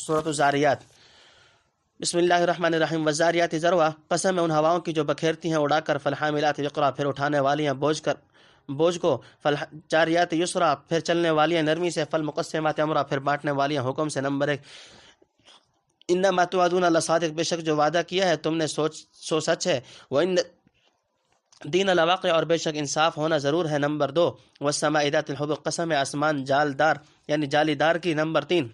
سورۃ الزاریات۔ بسم اللہ الرحمن الرحیم۔ والذاریات ذروا، قسم ہے ان ہواؤں کی جو بکھیرتی ہیں اڑا کر، فالحاملات وقرا، پھر اٹھانے والی ہیں بوجھ کو، فالجاریات یسرا، پھر چلنے والی ہیں نرمی سے، فالمقسمات امرا، پھر بانٹنے والی ہیں حکم سے۔ نمبر 1، انما توعدون لصادق، بے شک جو وعدہ کیا ہے تم نے سو سچ ہے، وان دین الواقع، اور بے شک انصاف ہونا ضرور ہے۔ نمبر 2، والسماء ذات الحبک، قسم ہے آسمان جالدار یعنی جالی دار کی۔ نمبر 3،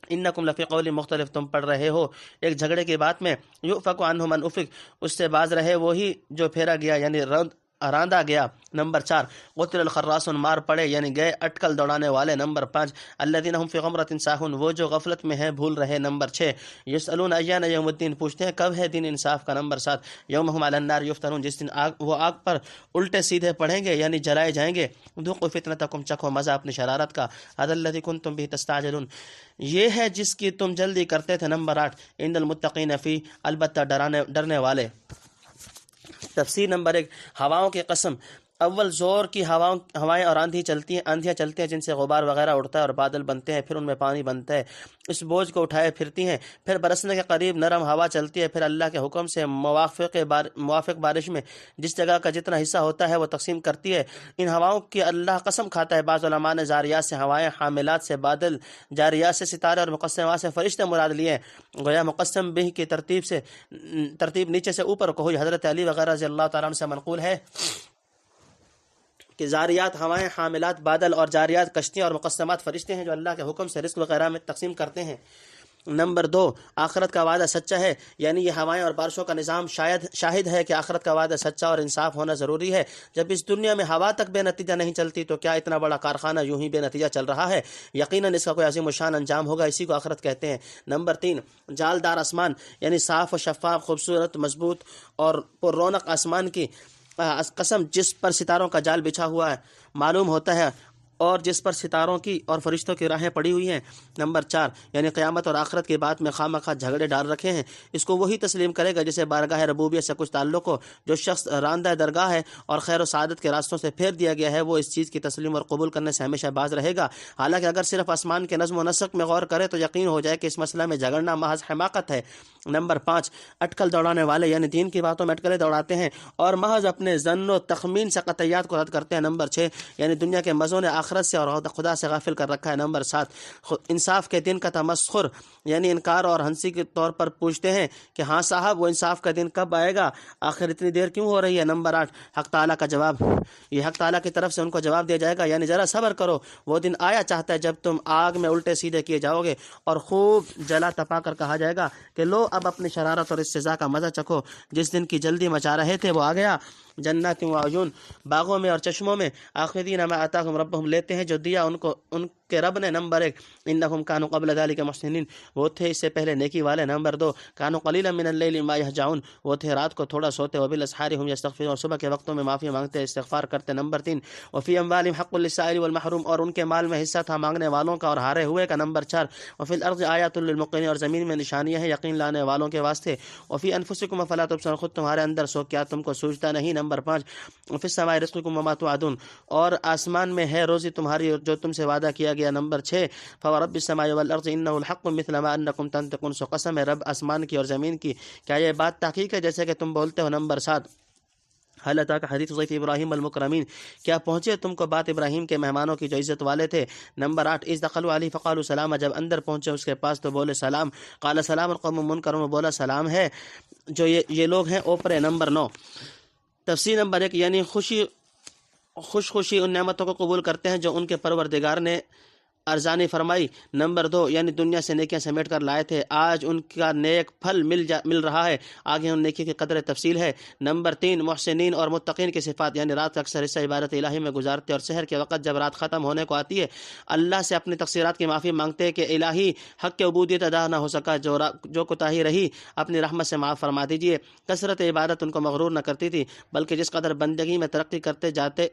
انکم لفی قول مختلف، تم پڑھ رہے ہو ایک جھگڑے کی بات میں، یؤفک عنہ من افک، اس سے باز رہے وہی جو پھیرا گیا یعنی راندہ گیا۔ نمبر 4، قتل الخراصون، مار پڑے یعنی گئے اٹکل دوڑانے والے۔ نمبر 5، الذین هم فی غمرۃ ساہون، وہ جو غفلت میں ہیں بھول رہے۔ نمبر 6، یسألون ایان یوم الدین، پوچھتے ہیں کب ہے دن انصاف کا۔ نمبر 7، یوم هم علی النار یفتنون، جس دن وہ آگ پر الٹے سیدھے پڑھیں گے یعنی جلائے جائیں گے۔ ذوقوا فتنتکم، چکھو مزہ اپنی شرارت کا۔ ھذا الذی کنتم به تستعجلون، یہ ہے جس کی تم جلدی کرتے تھے۔ نمبر 8، ان المتقین فی، البتہ ڈرنے والے۔ تفسیر۔ نمبر 1، ہواؤں کی قسم۔ اول زور کی ہوائیں اور آندھیاں چلتی ہیں جن سے غبار وغیرہ اڑتا ہے اور بادل بنتے ہیں، پھر ان میں پانی بنتا ہے، اس بوجھ کو اٹھائے پھرتی ہیں۔ پھر برسنے کے قریب نرم ہوا چلتی ہے، پھر اللہ کے حکم سے موافق بارش میں جس جگہ کا جتنا حصہ ہوتا ہے وہ تقسیم کرتی ہے۔ ان ہواؤں کی اللہ قسم کھاتا ہے۔ بعض علماء نے زاریات سے ہوائیں، حاملات سے بادل، جاریات سے ستارے اور مقسمات سے فرشتے مراد لیے ہیں۔ گویا مقسم بہ کی ترتیب نیچے سے اوپر کو ہوئی۔ حضرت علی وغیرہ رضی اللہ تعالیٰ عنہ سے منقول ہے کہ زاریات ہوائیں، حاملات بادل اور جاریات کشتیاں اور مقسمات فرشتے ہیں جو اللہ کے حکم سے رزق وغیرہ میں تقسیم کرتے ہیں۔ نمبر 2، آخرت کا وعدہ سچا ہے، یعنی یہ ہوائیں اور بارشوں کا نظام شاہد ہے کہ آخرت کا وعدہ سچا اور انصاف ہونا ضروری ہے۔ جب اس دنیا میں ہوا تک بے نتیجہ نہیں چلتی تو کیا اتنا بڑا کارخانہ یوں ہی بے نتیجہ چل رہا ہے؟ یقیناً اس کا کوئی عظیم الشان انجام ہوگا، اسی کو آخرت کہتے ہیں۔ نمبر 3، جالدار آسمان، یعنی صاف و شفاف، خوبصورت، مضبوط اور پر رونق آسمان کی قسم جس پر ستاروں کا جال بچھا ہوا ہے معلوم ہوتا ہے اور جس پر ستاروں کی اور فرشتوں کی راہیں پڑی ہوئی ہیں۔ نمبر 4، یعنی قیامت اور آخرت کی بات میں خواہ جھگڑے ڈال رکھے ہیں، اس کو وہی تسلیم کرے گا جسے بارگاہ ربوبیت سے کچھ تعلق ہو۔ جو شخص راندہ درگاہ ہے اور خیر و سعادت کے راستوں سے پھیر دیا گیا ہے وہ اس چیز کی تسلیم اور قبول کرنے سے ہمیشہ باز رہے گا۔ حالانکہ اگر صرف آسمان کے نظم و نسق میں غور کرے تو یقین ہو جائے کہ اس مسئلہ میں جھگڑنا محض حماقت ہے۔ نمبر 5، اٹکل دوڑانے والے، یعنی دین کی باتوں میں اٹکلیں دوڑاتے ہیں اور محض اپنے ظن و تخمین سے قطعیات کو رد کرتے ہیں۔ نمبر 6، یعنی دنیا کے مزوں نے آخرت سے اور خدا سے غافل کر رکھا ہے۔ نمبر 7، انصاف کے دن کا تمسخر، یعنی انکار اور ہنسی کے طور پر پوچھتے ہیں کہ ہاں صاحب وہ انصاف کا دن کب آئے گا، آخر اتنی دیر کیوں ہو رہی ہے۔ نمبر 8، حق تعالیٰ کا جواب، یہ حق تعالیٰ کی طرف سے ان کو جواب دیا جائے گا، یعنی ذرا صبر کرو، وہ دن آیا چاہتا ہے جب تم آگ میں الٹے سیدھے کیے جاؤ گے اور خوب جلا تپا کر کہا جائے گا کہ لو اب اپنی شرارت اور اس سزا کا مزہ چکھو۔ جس دن کی جلدی مچا رہے تھے وہ آ گیا۔ جنات و عیون، باغوں میں اور چشموں میں، آخذین ما آتاہم ربہم، لیتے ہیں جو دیا ان کے رب نے۔ نمبر 1، انہم کانوا قبل ذلک محسنین، وہ تھے اس سے پہلے نیکی والے۔ نمبر 2، کانوا قلیلا من اللیل ما یہجعون، وہ تھے رات کو تھوڑا سوتے، وبالاسحار هم یستغفرون، اور صبح کے وقتوں میں معافی مانگتے، استغفار کرتے۔ نمبر 3، وفی اموالہم حق للسائل والمحروم، اور ان کے مال میں حصہ تھا مانگنے والوں کا اور ہارے ہوئے کا۔ نمبر 4، وفی الارض آیات للموقنین، اور زمین میں نشانیاں ہیں یقین لانے والوں کے واسطے۔ وفی انفسکم افلا تبصرون، خود تمہارے اندر سو کیا تم کو سوچتا نہیں۔ نمبر 5، وفی السماء رزقکم وما توعدون، اور آسمان میں ہے روزی تمہاری جو تم سے وعدہ کیا گیا۔ نمبر 6، فورب السماء والارض انہ الحق مثل ما انکم تنطقون، سو قسم ہے رب آسمان کی اور زمین کی، کیا یہ بات تحقیق ہے جیسے کہ تم بولتے ہو۔ نمبر 7، هل اتاک حدیث ضیف ابراہیم المکرمین، کیا پہنچے تم کو بات ابراہیم کے مہمانوں کی جو عزت والے تھے۔ نمبر 8، اذ دخلوا علیہ فقالوا سلاما، جب اندر پہنچے اس کے پاس تو بولے سلام۔ قال سلام قوم منکرون، بولا سلام ہے جو یہ لوگ ہیں اوپرے۔ نمبر 9، تفسیر۔ نمبر 1، یعنی خوشی ان نعمتوں کو قبول کرتے ہیں جو ان کے پروردگار نے ارزانی فرمائی۔ نمبر 2، یعنی دنیا سے نیکیاں سمیٹ کر لائے تھے، آج ان کا نیک پھل مل رہا ہے، آگے ان نیکی کی قدر تفصیل ہے۔ نمبر 3، محسنین اور متقین کی صفات، یعنی رات کا اکثر حصہ عبادت الہی میں گزارتے اور سحر کے وقت جب رات ختم ہونے کو آتی ہے اللہ سے اپنی تقصیرات کی معافی مانگتے کہ الہی حق کے عبودیت ادا نہ ہو سکا، جو کوتاہی رہی اپنی رحمت سے معاف فرما دیجیے۔ کثرت عبادت ان کو مغرور نہ کرتی تھی بلکہ جس قدر بندگی میں ترقی کرتے جاتے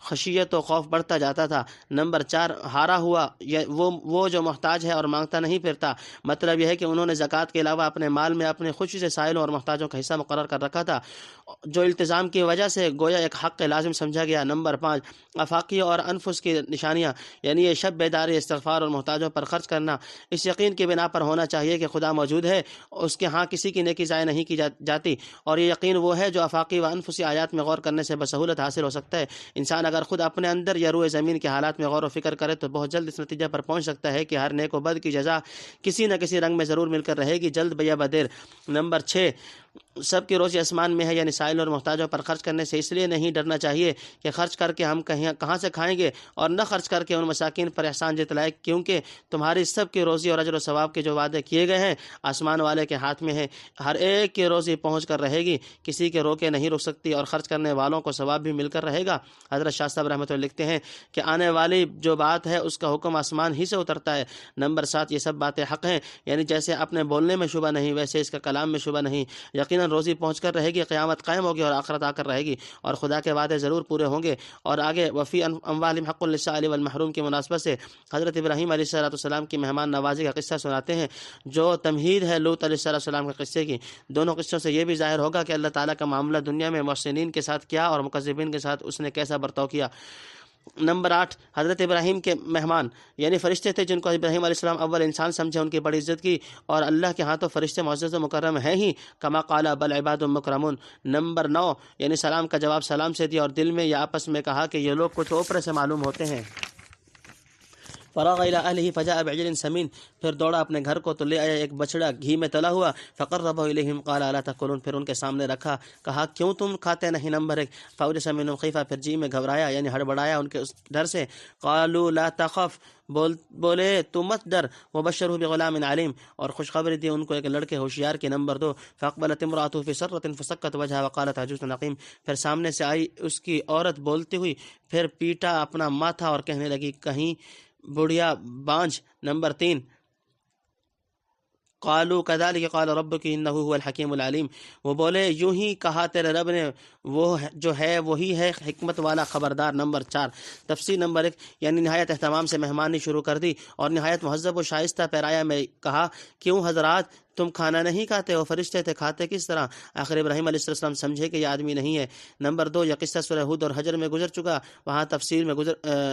خشیت و خوف بڑھتا جاتا تھا۔ نمبر 4، ہارا ہوا وہ جو محتاج ہے اور مانگتا نہیں پھرتا۔ مطلب یہ ہے کہ انہوں نے زکوٰۃ کے علاوہ اپنے مال میں اپنی خوشی سے سائلوں اور محتاجوں کا حصہ مقرر کر رکھا تھا، جو التزام کی وجہ سے گویا ایک حق لازم سمجھا گیا۔ نمبر 5، آفاقی اور انفس کی نشانیاں، یعنی یہ شب بیداری، استغفار اور محتاجوں پر خرچ کرنا اس یقین کی بنا پر ہونا چاہیے کہ خدا موجود ہے، اس کے ہاں کسی کی نیکی ضائع نہیں کی جاتی، اور یہ یقین وہ ہے جو آفاقی و انفسی آیات میں غور کرنے سے بسہولت حاصل ہو سکتا ہے۔ انسان اگر خود اپنے اندر یا روئے زمین کے حالات میں غور و فکر کرے تو بہت جلد اس نتیجہ پر پہنچ سکتا ہے کہ ہر نیک و بد کی جزا کسی نہ کسی رنگ میں ضرور مل کر رہے گی، جلد بیا بدیر۔ نمبر 6، سب کی روزی آسمان میں ہے، یعنی سائل اور محتاجوں پر خرچ کرنے سے اس لیے نہیں ڈرنا چاہیے کہ خرچ کر کے ہم کہاں سے کھائیں گے، اور نہ خرچ کر کے ان مساکین پر احسان جتلائے، کیونکہ تمہاری سب کی روزی اور اجر و ثواب کے جو وعدے کیے گئے ہیں آسمان والے کے ہاتھ میں ہیں، ہر ایک کی روزی پہنچ کر رہے گی، کسی کے روکے نہیں رک سکتی، اور خرچ کرنے والوں کو ثواب بھی مل کر رہے گا۔ حضرت شاہ صاحب رحمۃ اللہ لکھتے ہیں کہ آنے والی جو بات ہے اس کا حکم آسمان ہی سے اترتا ہے۔ نمبر 7، یہ سب باتیں حق ہیں، یعنی جیسے اپنے بولنے میں شبہ نہیں ویسے اس کا کلام میں شبہ نہیں، یقیناً روزی پہنچ کر رہے گی، قیامت قائم ہوگی اور آخرت آ کر رہے گی، اور خدا کے وعدے ضرور پورے ہوں گے۔ اور آگے وفی اموالہم حق للسائل والمحروم کی مناسبت سے حضرت ابراہیم علیہ السلام کی مہمان نوازی کا قصہ سناتے ہیں، جو تمہید ہے لوط علیہ السلام کے قصے کی۔ دونوں قصوں سے یہ بھی ظاہر ہوگا کہ اللہ تعالیٰ کا معاملہ دنیا میں محسنین کے ساتھ کیا اور مکذبین کے ساتھ اس نے کیسا برتاؤ کیا۔ نمبر 8، حضرت ابراہیم کے مہمان یعنی فرشتے تھے جن کو ابراہیم علیہ السلام اول انسان سمجھے، ان کی بڑی عزت کی، اور اللہ کے ہاں تو فرشتے معزز و مکرم ہیں ہی، کما قال بل عباد مکرمون۔ نمبر 9، یعنی سلام کا جواب سلام سے دیا، اور دل میں یا آپس میں کہا کہ یہ لوگ کچھ اوپر سے معلوم ہوتے ہیں۔ فراغ الی اہلہ فجاء بعجل سمین، پھر دوڑا اپنے گھر کو تو لے آیا ایک بچڑا گھی میں تلا ہوا، فقربہ الیہم قال الا تاکلون، پھر ان کے سامنے رکھا، کہا کیوں تم کھاتے نہیں۔ نمبر 1، فاوجس منہم خیفہ، پھر جی میں گھبرایا یعنی ہڑبڑایا ان کے اس ڈر سے، قالوا لا تخف، بولے تو مت ڈر، وبشرہ بغلام علیم، اور خوشخبری دی ان کو ایک لڑکے ہوشیار کی۔ نمبر 2، فاقبلت امرأته فی سرۃ فسکت وجہها وقالت عجوز عقیم، پھر سامنے سے آئی اس کی عورت بولتی ہوئی، پھر پیٹا اپنا ماتھا اور کہنے لگی کہیں بڑھیا بانجھ۔ نمبر 3، قالوا كذلك قال ربك انه هو الحكيم العليم، وہ بولے یوں ہی کہا تیرے رب نے، وہ جو ہے وہی ہے حکمت والا خبردار۔ نمبر 4، تفسیر نمبر 1، یعنی نہایت اہتمام سے مہمانی شروع کر دی اور نہایت مہذب و شائستہ پیرایا میں کہا کیوں حضرات تم کھانا نہیں کھاتے؟ وہ فرشتے تھے، کھاتے کس طرح؟ آخر ابراہیم علیہ السلام سمجھے کہ یہ آدمی نہیں ہے۔ نمبر 2، یہ قصہ سورہ ہود اور حجر میں گزر چکا، وہاں تفسیر میں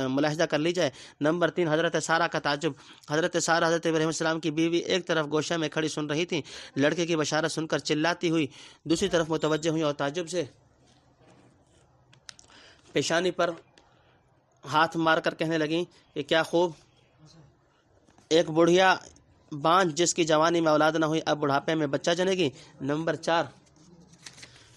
ملاحظہ کر لی جائے۔ نمبر 3، حضرت سارہ کا تعجب، حضرت سارہ حضرت ابراہیم السلام کی بیوی ایک طرف گوشہ میں کھڑی سن رہی تھی، لڑکے کی بشارت سن کر چلاتی ہوئی دوسری طرف متوجہ ہوئی اور تعجب سے پیشانی پر ہاتھ مار کر کہنے لگیں کہ کیا خوب، ایک بڑھیا بانجھ جس کی جوانی میں اولاد نہ ہوئی اب بڑھاپے میں بچہ جنے گی۔ نمبر 4،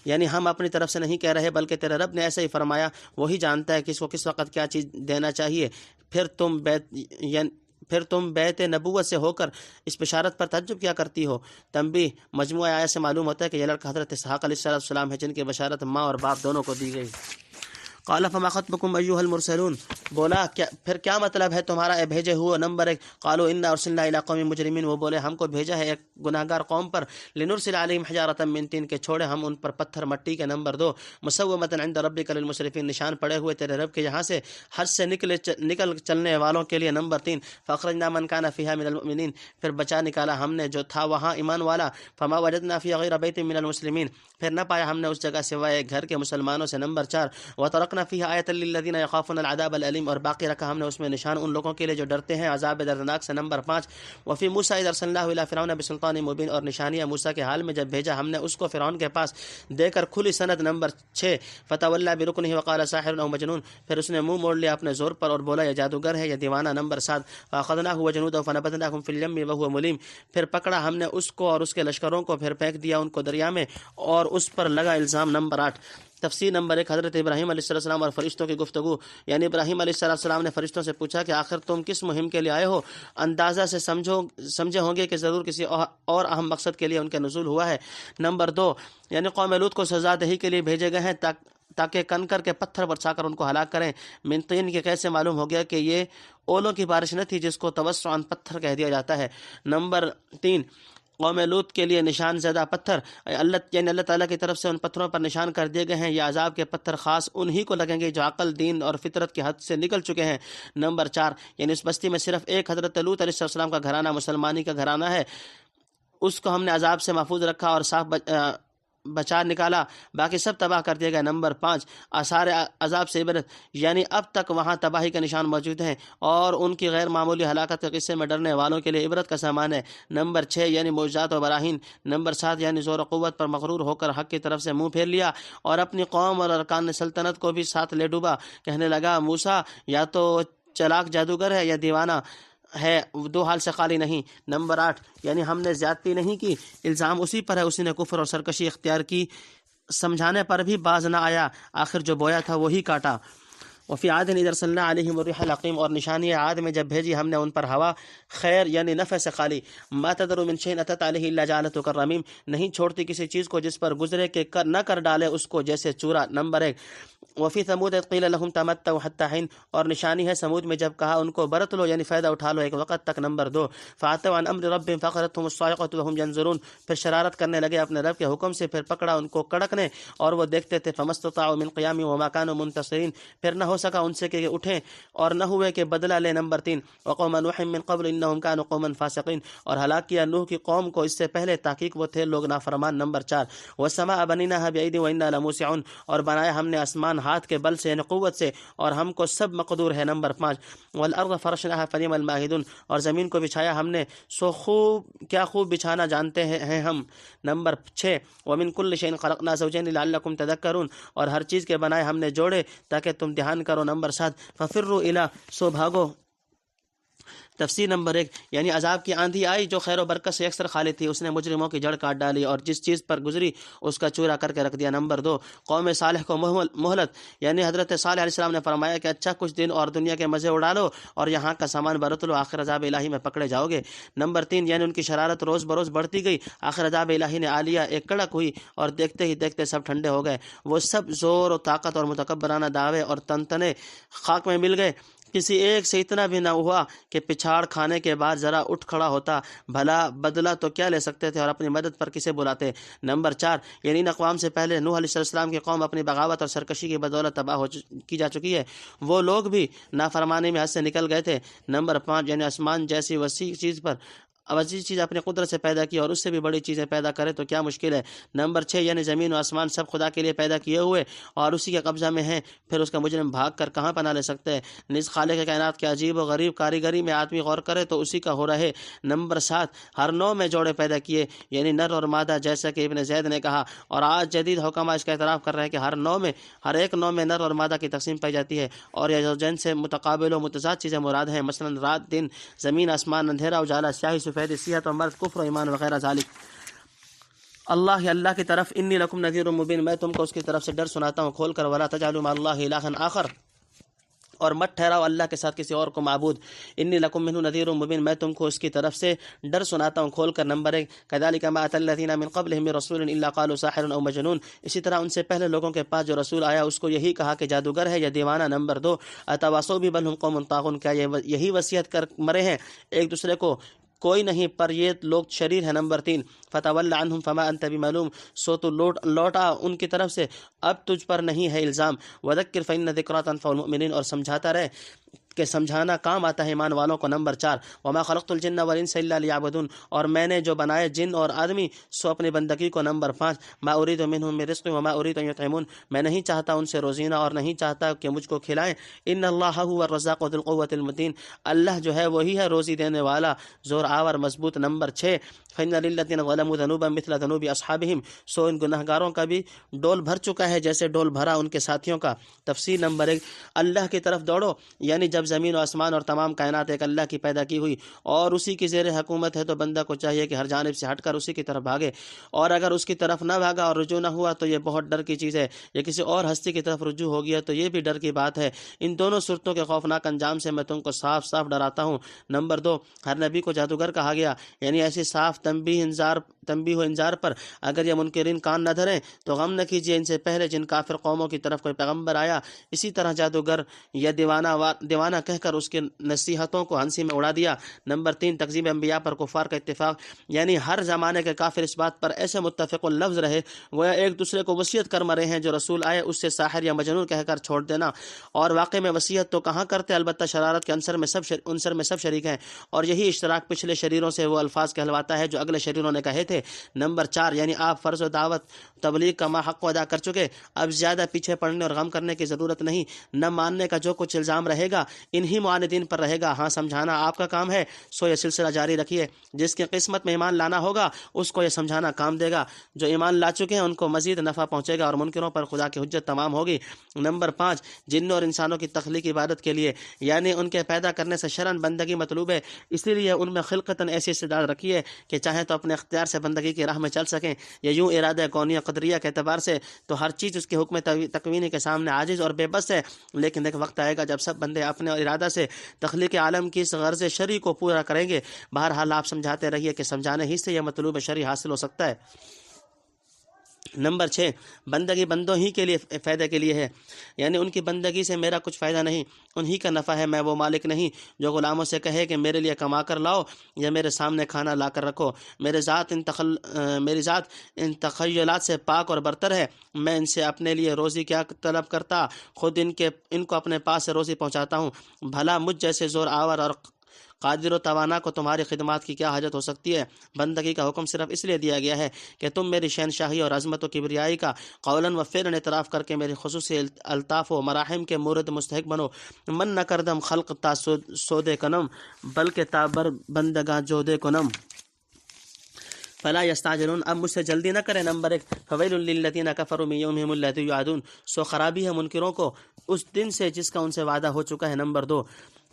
یعنی ہم اپنی طرف سے نہیں کہہ رہے بلکہ تیرے رب نے ایسے ہی فرمایا، وہی جانتا ہے کس کو کس وقت کیا چیز دینا چاہیے۔ پھر تم بیت نبوت سے ہو کر اس بشارت پر تعجب کیا کرتی ہو۔ تنبیہ، مجموعہ آیات سے معلوم ہوتا ہے کہ یہ لڑکا حضرت اسحاق علیہ السلام ہے جن کی بشارت ماں اور باپ دونوں کو دی گئی۔ قال فما خطبكم ايها المرسلون، بولا پھر کیا مطلب ہے تمہارا اے بھیجے ہوئے؟ نمبر 1، قالوا انا ارسلنا الى قوم مجرمين، وہ بولے ہم کو بھیجا ہے ایک گناہگار قوم پر، لنرسل عليهم حجارة من طين، کے چھوڑے ہم ان پر پتھر مٹی کے۔ نمبر 2، مسومة عند ربك للمسرفين، نشان پڑے ہوئے تیرے رب کے یہاں سے حد سے نکل چلنے والوں کے لیے۔ نمبر 3، فاخرجنا من كان فيها من المؤمنين، پھر بچا نکالا ہم نے جو تھا وہاں ایمان والا، فما وجدنا فيها غير بيت من المسلمين، پھر نہ پایا ہم نے اس جگہ سوائے ایک گھر کے مسلمانوں سے۔ نمبر 4، وترکنا فيها آیة للذين يخافون العذاب الأليم، اور باقی رکھا ہم نے اس میں نشان ان لوگوں کے لیے جو ڈرتے ہیں عذاب دردناک سے۔ نمبر 5، وفي موسى إذ أرسلناه إلى فرعون بسلطان مبين، اور نشانیہ موسیٰ کے حال میں جب بھیجا ہم نے اس کو فرعون کے پاس دے کر کھلی سند۔ نمبر 6، فتولى بركنه وقال ساحر أو مجنون، پھر اس نے منہ موڑ لیا اپنے زور پر اور بولا یہ جادوگر ہے یا دیوانہ۔ نمبر 7، فأخذناه وجنوده فنبذناهم في اليم وهو مليم، پھر پکڑا ہم نے اس کو اور اس کے لشکروں کو، پھر پھینک دیا ان کو دریا میں اور اس پر لگا الزام۔ نمبر 8، تفسیر نمبر 1، حضرت ابراہیم علیہ السلام اور فرشتوں کی گفتگو، یعنی ابراہیم علیہ السلام نے فرشتوں سے پوچھا کہ آخر تم کس مہم کے لیے آئے ہو؟ اندازہ سے سمجھے ہوں گے کہ ضرور کسی اور اہم مقصد کے لیے ان کا نزول ہوا ہے۔ نمبر 2، یعنی قوم لوط کو سزا دہی کے لیے بھیجے گئے ہیں تاکہ کنکر کے پتھر برسا کر ان کو ہلاک کریں۔ من طین کے قید سے معلوم ہو گیا کہ یہ اولوں کی بارش نہ تھی جس کو توسعاً پتھر کہہ دیا جاتا ہے۔ نمبر 3، قوم لوط کے لیے نشان زدہ پتھر اللہ تعالیٰ کی طرف سے ان پتھروں پر نشان کر دیے گئے ہیں. یہ عذاب کے پتھر خاص انہی کو لگیں گے جو عقل، دین اور فطرت کی حد سے نکل چکے ہیں. نمبر 4 اس بستی میں صرف ایک حضرت لوط علیہ السلام کا گھرانہ مسلمانی کا گھرانہ ہے، اس کو ہم نے عذاب سے محفوظ رکھا اور صاف بچا نکالا، باقی سب تباہ کر دیا گیا. نمبر 5 آثار عذاب سے عبرت، اب تک وہاں تباہی کے نشان موجود ہیں اور ان کی غیر معمولی ہلاکت کے قصے میں ڈرنے والوں کے لیے عبرت کا سامان ہے. نمبر 6 معجزات و براہین. نمبر 7 زور و قوت پر مغرور ہو کر حق کی طرف سے منہ پھیر لیا اور اپنی قوم اور ارکان سلطنت کو بھی ساتھ لے ڈوبا. کہنے لگا موسیٰ یا تو چلاک جادوگر ہے یا دیوانہ ہے، دو حال سے خالی نہیں. نمبر 8 ہم نے زیادتی نہیں کی، الزام اسی پر ہے، اسی نے کفر اور سرکشی اختیار کی، سمجھانے پر بھی باز نہ آیا، آخر جو بویا تھا وہی کاٹا. وفی عاد اذ ارسلنا علیہم الریح العقیم، اور نشانی عاد میں جب بھیجی ہم نے ان پر ہوا خیر نفع سے خالی. ما تذر من شیء اتت علیہ الا جعلته کالرمیم، نہیں چھوڑتی کسی چیز کو جس پر گزرے کہ نہ کر ڈالے اس کو جیسے چورا. نمبر 1 وفی ثمود اذ قیل لهم تمتعوا حتی حین، اور نشانی ہے سمود میں جب کہا ان کو برت لو فائدہ اٹھا لو ایک وقت تک. نمبر 2 فعتوا عن امر ربهم فاخذتهم الصاعقة وهم ينظرون، پھر شرارت کرنے لگے اپنے رب کے حکم سے، پھر پکڑا ان کو کڑک نے اور وہ دیکھتے تھے. فما استطاعوا من قیام وما كانوا منتصرین، پھر نہ ہو سکا ان سے کہ اٹھیں اور نہ ہوئے کہ بدلہ لے. نمبر 3 وقوم نوح من قبل انهم كانوا قوما فاسقین، اور ہلاک کیا نوح کی قوم کو اس سے پہلے تحقیق وہ تھے لوگ نافرمان. نمبر 4 والسماء بنيناها بأيد وإنا لموسعون، اور بنایا ہم نے آسمان ہاتھ کے بل سے قوت سے اور ہم کو سب مقدور ہے. نمبر 5 والارض فرشناها فنعم الماهدون، اور زمین کو بچھایا ہم نے سو خوب بچھانا جانتے ہیں ہم. نمبر 6 ومن كل شيء خلقنا زوجين لعلكم تذكرون، اور ہر چیز کے بنائے ہم نے جوڑے تاکہ تم دھیان کرو. نمبر 7 ففروا الى، سو بھاگو. تفسیر نمبر 1 عذاب کی آندھی آئی جو خیر و برکت سے اکثر خالی تھی، اس نے مجرموں کی جڑ کاٹ ڈالی اور جس چیز پر گزری اس کا چورا کر کے رکھ دیا. نمبر 2 قوم صالح کو مہلت، حضرت صالح علیہ السلام نے فرمایا کہ اچھا کچھ دن اور دنیا کے مزے اڑا لو اور یہاں کا سامان برت لو، آخر عذاب الہی میں پکڑے جاؤ گے. نمبر 3 ان کی شرارت روز بروز بڑھتی گئی، آخر عذاب الہی نے آ لیا، ایک کڑک ہوئی اور دیکھتے ہی دیکھتے سب ٹھنڈے ہو گئے. وہ سب زور و طاقت اور متکبرانہ دعوے اور تنتنے خاک میں مل گئے. کسی ایک سے اتنا بھی نہ ہوا کہ پچھاڑ کھانے کے بعد ذرا اٹھ کھڑا ہوتا، بھلا بدلہ تو کیا لے سکتے تھے اور اپنی مدد پر کسے بلاتے. نمبر 4 ان اقوام سے پہلے نوح علیہ السلام کی قوم اپنی بغاوت اور سرکشی کی بدولت تباہ کی جا چکی ہے، وہ لوگ بھی نافرمانی میں حد سے نکل گئے تھے. نمبر 5 آسمان جیسی وسیع چیز اپنی قدرت سے پیدا کی اور اس سے بھی بڑی چیزیں پیدا کرے تو کیا مشکل ہے. نمبر 6 زمین و آسمان سب خدا کے لیے پیدا کیے ہوئے اور اسی کے قبضہ میں ہیں، پھر اس کا مجرم بھاگ کر کہاں پناہ لے سکتے ہیں. نز خالق کائنات کے عجیب و غریب کاریگری میں آدمی غور کرے تو اسی کا ہو رہے. نمبر 7 ہر نوع میں جوڑے پیدا کیے، نر اور مادہ، جیسا کہ ابن زید نے کہا، اور آج جدید حکماء اس کا اعتراف کر رہے ہیں کہ ہر ایک نوع میں نر اور مادہ کی تقسیم پائی جاتی ہے اور یہ زوجین سے متقابل و متضاد چیزیں مراد ہیں، مثلا رات دن، زمین آسمان، اندھیرا اجالا، سیاہی سفید، صحت و مرض، کفر و ایمان وغیرہ ذالک. اللہ کی طرف انی لکم نذیر مبین، میں تم کو اس کی طرف سے ڈر سناتا ہوں کھول کر. ولا تجعلوا مع اللہ الہا آخر، اور مت ٹھہراؤ اللہ کے ساتھ کسی اور کو معبود. انی لکم منہ نذیر مبین، میں تم کو اس کی طرف سے ڈر سناتا ہوں کھول کر. نمبر 1 کذالک ما اتى الذین من قبلهم من رسول الا قالوا ساحر او مجنون، اسی طرح ان سے پہلے لوگوں کے پاس جو رسول آیا اس کو یہی کہا کہ جادوگر ہے یا دیوانہ. نمبر 2 اتواصوا بہ بل هم قوم طاغون، کیا یہی وصیت کر مرے ہیں ایک دوسرے کو، کوئی نہیں پر یہ لوگ شریر ہیں. نمبر 3 فتول عنہم فما انت بملوم، سو تو لوٹا ان کی طرف سے، اب تجھ پر نہیں ہے الزام. وذکر فإن ذکریٰ تنفع المؤمنین، اور سمجھاتا رہے کہ سمجھانا کام آتا ہے ایمان والوں کو. نمبر 4 وما خلقت الجن والانس الا لیعبدون، اور میں نے جو بنائے جن اور آدمی سو اپنی بندگی کو. نمبر 5 ما اريد منهم من رزق وما اريد ان يطعمون، میں نہیں چاہتا ان سے روزینہ اور نہیں چاہتا کہ مجھ کو کھلائیں. ان اللہ هو الرزاق ذو القوة المتین، اللہ جو ہے وہی ہے روزی دینے والا زور آور مضبوط. نمبر 6 فإن للذین ظلموا ذنوبا مثل ذنوب اصحابهم، سو ان گنہگاروں کا بھی ڈول بھر چکا ہے جیسے ڈول بھرا ان کے ساتھیوں کا. تفسیر نمبر 1 اللہ کی طرف دوڑو، جب زمین و آسمان اور تمام کائنات ایک اللہ کی پیدا کی ہوئی اور اسی کی زیر حکومت ہے تو بندہ کو چاہیے کہ ہر جانب سے ہٹ کر اسی کی طرف بھاگے، اور اگر اس کی طرف نہ بھاگا اور رجوع نہ ہوا تو یہ بہت ڈر کی چیز ہے. یہ کسی اور ہستی کی طرف رجوع ہو گیا تو یہ بھی ڈر کی بات ہے. ان دونوں صورتوں کے خوفناک انجام سے میں تم کو صاف صاف ڈراتا ہوں. نمبر 2 ہر نبی کو جادوگر کہا گیا، ایسی صاف تنبیہ و انذار پر. اگر یہ منکرین کان نہ دھریں تو غم نہ کیجیے ان سے پہلے جن کافر قوموں کی طرف کوئی پیغمبر آیا، اسی طرح جادوگر یا دیوانہ زمانہ کہہ کر اس کی نصیحتوں کو ہنسی میں اڑا دیا۔ نمبر 3 تکذیب انبیاء پر کفار کا اتفاق، یعنی ہر زمانے کے کافر اس بات پر ایسے متفق اللفظ رہے گویا ایک دوسرے کو وصیت کر مرے ہیں جو رسول آئے اس سے ساحر یا مجنون کہہ کر چھوڑ دینا، اور واقع میں وصیت تو کہاں کرتے، البتہ شرارت کے عنصر میں سب شریک ہیں، اور یہی اشتراک پچھلے شریروں سے وہ الفاظ کہلواتا ہے جو اگلے شریروں نے کہے تھے۔ نمبر 4 یعنی آپ فرض و دعوت تبلیغ کا حق ادا کر چکے، اب زیادہ پیچھے پڑنے اور غم کرنے کی ضرورت نہیں، نہ ماننے کا جو کچھ الزام رہے گا انہی معاندین پر رہے گا، ہاں سمجھانا آپ کا کام ہے، سو یہ سلسلہ جاری رکھیے۔ جس کی قسمت میں ایمان لانا ہوگا اس کو یہ سمجھانا کام دے گا، جو ایمان لا چکے ہیں ان کو مزید نفع پہنچے گا اور منکروں پر خدا کی حجت تمام ہوگی۔ نمبر 5 جنوں اور انسانوں کی تخلیق عبادت کے لیے، یعنی ان کے پیدا کرنے سے شرعاً بندگی مطلوب ہے، اس لیے ان میں خلقتاً ایسی استعداد رکھیے کہ چاہیں تو اپنے اختیار سے بندگی کی راہ میں چل سکیں، یا یوں ارادہ کونیہ قدریہ کے اعتبار سے تو ہر چیز اس کے حکم تکوینی کے سامنے عاجز اور بے بس ہے، لیکن ایک وقت آئے گا جب سب بندے اپنے ارادہ سے تخلیق عالم کی اس غرض شرعی کو پورا کریں گے۔ بہرحال آپ سمجھاتے رہیے کہ سمجھانے ہی سے یہ مطلوب شرعی حاصل ہو سکتا ہے۔ نمبر 6 بندگی بندوں ہی کے لیے فائدہ کے لیے ہے، یعنی ان کی بندگی سے میرا کچھ فائدہ نہیں، انہی کا نفع ہے، میں وہ مالک نہیں جو غلاموں سے کہے کہ میرے لیے کما کر لاؤ یا میرے سامنے کھانا لا کر رکھو۔ میری ذات ان تخیلات سے پاک اور برتر ہے، میں ان سے اپنے لیے روزی کیا طلب کرتا، خود ان کو اپنے پاس سے روزی پہنچاتا ہوں۔ بھلا مجھ جیسے زور آور اور قادر و توانا کو تمہاری خدمات کی کیا حاجت ہو سکتی ہے؟ بندگی کا حکم صرف اس لیے دیا گیا ہے کہ تم میری شہنشاہی اور عظمت و کبریائی کا قولاً و فعلاً اعتراف کر کے میری خصوصی الطاف و مراحم کے مورد مستحق بنو۔ من نہ کردم خلق تا سودے کنم بلکہ تابر بندگاں جودے کنم فلا یستعجلون، اب مجھ سے جلدی نہ کریں۔ نمبر 1 فویل للذین کفروا من یومہم الذی یوعدون، سو خرابی ہے منکروں کو اس دن سے جس کا ان سے وعدہ ہو چکا ہے۔ نمبر 2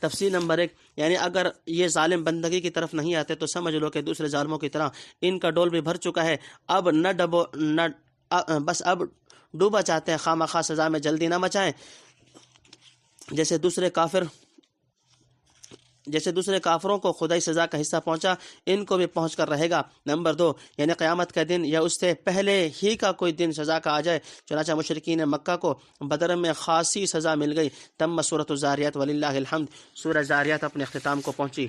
تفصیل نمبر 1 یعنی اگر یہ ظالم بندگی کی طرف نہیں آتے تو سمجھ لو کہ دوسرے ظالموں کی طرح ان کا ڈول بھی بھر چکا ہے، اب بس اب ڈوبا چاہتے ہیں، خواہ مخواہ سزا میں جلدی نہ مچائیں، جیسے دوسرے کافروں کو خدائی سزا کا حصہ پہنچا ان کو بھی پہنچ کر رہے گا۔ نمبر 2 یعنی قیامت کا دن یا اس سے پہلے ہی کا کوئی دن سزا کا آ جائے، چنانچہ مشرکین مکہ کو بدر میں خاصی سزا مل گئی۔ تم سورۃ الزاریات وللہ الحمد، سورہ زاریات اپنے اختتام کو پہنچی۔